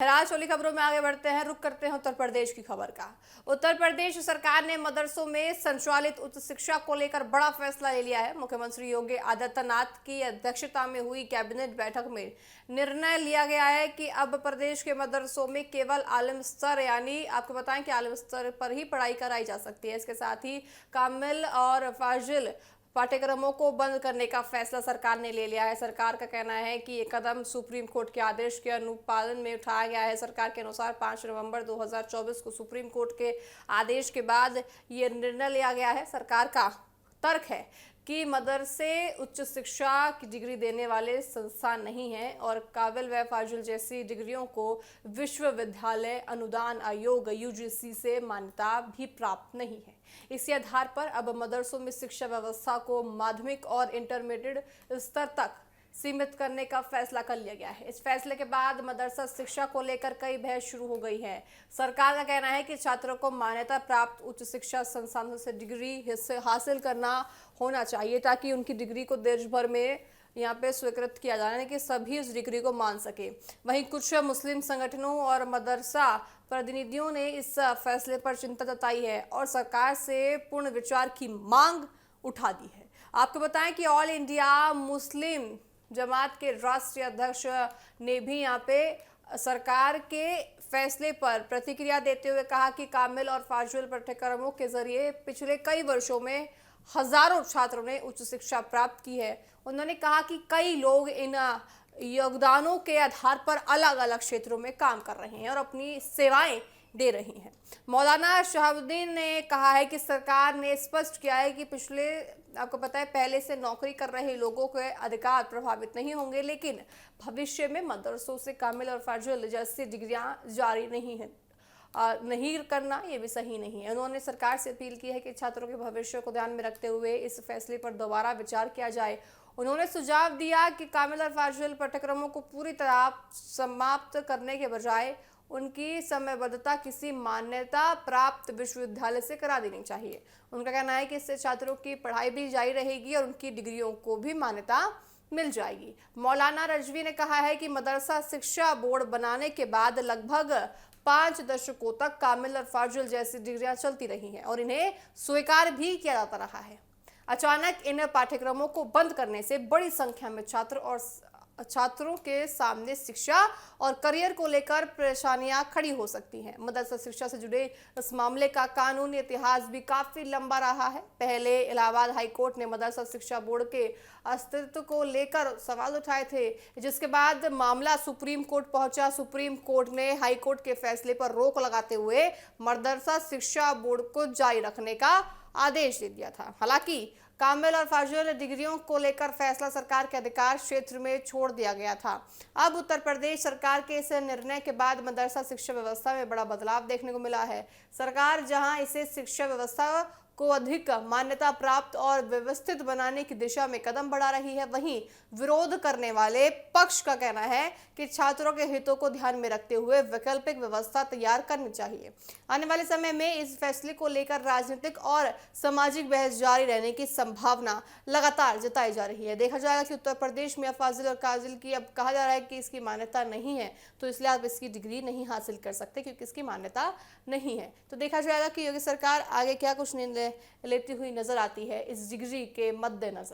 राजौली खबरों में आगे बढ़ते हैं। रुक करते हैं उत्तर प्रदेश की खबर का। उत्तर प्रदेश सरकार ने मदरसों में संचालित उच्च शिक्षा को लेकर बड़ा फैसला ले लिया है। मुख्यमंत्री योगी आदित्यनाथ की अध्यक्षता में हुई कैबिनेट बैठक में निर्णय लिया गया है कि अब प्रदेश के मदरसों में केवल आलिम स्तर यानी आपको बताएं कि आलिम स्तर पर ही पढ़ाई कराई जा सकती है। इसके साथ ही कामिल और फाजिल पाठ्यक्रमों को बंद करने का फैसला सरकार ने ले लिया है। सरकार का कहना है कि ये कदम सुप्रीम कोर्ट के आदेश के अनुपालन में उठाया गया है। सरकार के अनुसार 5 नवंबर 2024 को सुप्रीम कोर्ट के आदेश के बाद ये निर्णय लिया गया है। सरकार का तर्क है कि मदरसे उच्च शिक्षा की डिग्री देने वाले संस्थान नहीं हैं और काबिल व फाजिल जैसी डिग्रियों को विश्वविद्यालय अनुदान आयोग यूजीसी से मान्यता भी प्राप्त नहीं है। इसी आधार पर अब मदरसों में शिक्षा व्यवस्था को माध्यमिक और इंटरमीडिएट स्तर तक सीमित करने का फैसला कर लिया गया है। इस फैसले के बाद मदरसा शिक्षा को लेकर कई बहस शुरू हो गई है। सरकार का कहना है कि छात्रों को मान्यता प्राप्त उच्च शिक्षा संस्थानों से डिग्री हासिल करना होना चाहिए ताकि उनकी डिग्री को देश भर में यहाँ पे स्वीकृत किया जाए कि सभी उस डिग्री को मान सके। वहीं कुछ मुस्लिम संगठनों और मदरसा प्रतिनिधियों ने इस फैसले पर चिंता जताई है और सरकार से पूर्ण विचार की मांग उठा दी है। आपको बताएं कि ऑल इंडिया मुस्लिम जमात के राष्ट्रीय अध्यक्ष ने भी यहाँ पे सरकार के फैसले पर प्रतिक्रिया देते हुए कहा कि कामिल और फाजिल पाठ्यक्रमों के जरिए पिछले कई वर्षों में हजारों छात्रों ने उच्च शिक्षा प्राप्त की है। उन्होंने कहा कि कई लोग इन योगदानों के आधार पर अलग अलग क्षेत्रों में काम कर रहे हैं और अपनी सेवाएं दे रही हैं। मौलाना शहाबुद्दीन ने कहा है कि सरकार ने स्पष्ट किया है कि पिछले आपको पता है पहले से नौकरी कर रहे लोगों के अधिकार प्रभावित नहीं होंगे, लेकिन भविष्य में मदरसों से कामिल और फाजिल जैसी डिग्रियां जारी नहीं करना ये भी सही नहीं है। उन्होंने सरकार से अपील की है कि छात्रों के भविष्य को ध्यान में रखते हुए इस फैसले पर दोबारा विचार किया जाए। उन्होंने सुझाव दिया कि कामिल और फाजिल पाठ्यक्रमों को पूरी तरह समाप्त करने के बजाय उनकी समयबद्धता किसी मान्यता प्राप्त विश्वविद्यालय से करा देनी चाहिए। उनका कहना है कि इससे छात्रों की पढ़ाई भी जारी रहेगी और उनकी डिग्रियों को भी मान्यता मिल जाएगी। मौलाना रजवी ने कहा है कि मदरसा शिक्षा बोर्ड बनाने के बाद लगभग 5 दशकों तक कामिल और फाजिल जैसी डिग्रियां चलती रही हैं और इन्हें स्वीकार भी किया जाता रहा है। अचानक इन पाठ्यक्रमों को बंद करने से बड़ी संख्या में छात्रों के सामने शिक्षा और करियर को लेकर परेशानियां खड़ी हो सकती हैं। मदरसा शिक्षा से जुड़े इस मामले का कानूनी इतिहास भी काफी लंबा रहा है। पहले इलाहाबाद हाई कोर्ट ने मदरसा शिक्षा बोर्ड के अस्तित्व को लेकर सवाल उठाए थे, जिसके बाद मामला सुप्रीम कोर्ट पहुंचा। सुप्रीम कोर्ट ने हाई कोर्ट के फैसले पर रोक लगाते हुए मदरसा शिक्षा बोर्ड को जारी रखने का आदेश दे दिया था। हालांकि कामिल और फाजिल डिग्रियों को लेकर फैसला सरकार के अधिकार क्षेत्र में छोड़ दिया गया था। अब उत्तर प्रदेश सरकार के इस निर्णय के बाद मदरसा शिक्षा व्यवस्था में बड़ा बदलाव देखने को मिला है। सरकार जहां इसे शिक्षा व्यवस्था को अधिक मान्यता प्राप्त और व्यवस्थित बनाने की दिशा में कदम बढ़ा रही है, वहीं विरोध करने वाले पक्ष का कहना है कि छात्रों के हितों को ध्यान में रखते हुए वैकल्पिक व्यवस्था तैयार करनी चाहिए। आने वाले समय में इस फैसले को लेकर राजनीतिक और सामाजिक बहस जारी रहने की संभावना लगातार जताई जा रही है। देखा जाएगा कि उत्तर प्रदेश में फाजिल और काजिल की अब कहा जा रहा है कि इसकी मान्यता नहीं है, तो इसलिए आप इसकी डिग्री नहीं हासिल कर सकते क्योंकि इसकी मान्यता नहीं है। तो देखा जाएगा कि योगी सरकार आगे क्या कुछ निर्णय लेती हुई नजर आती है इस डिग्री के मद्देनजर।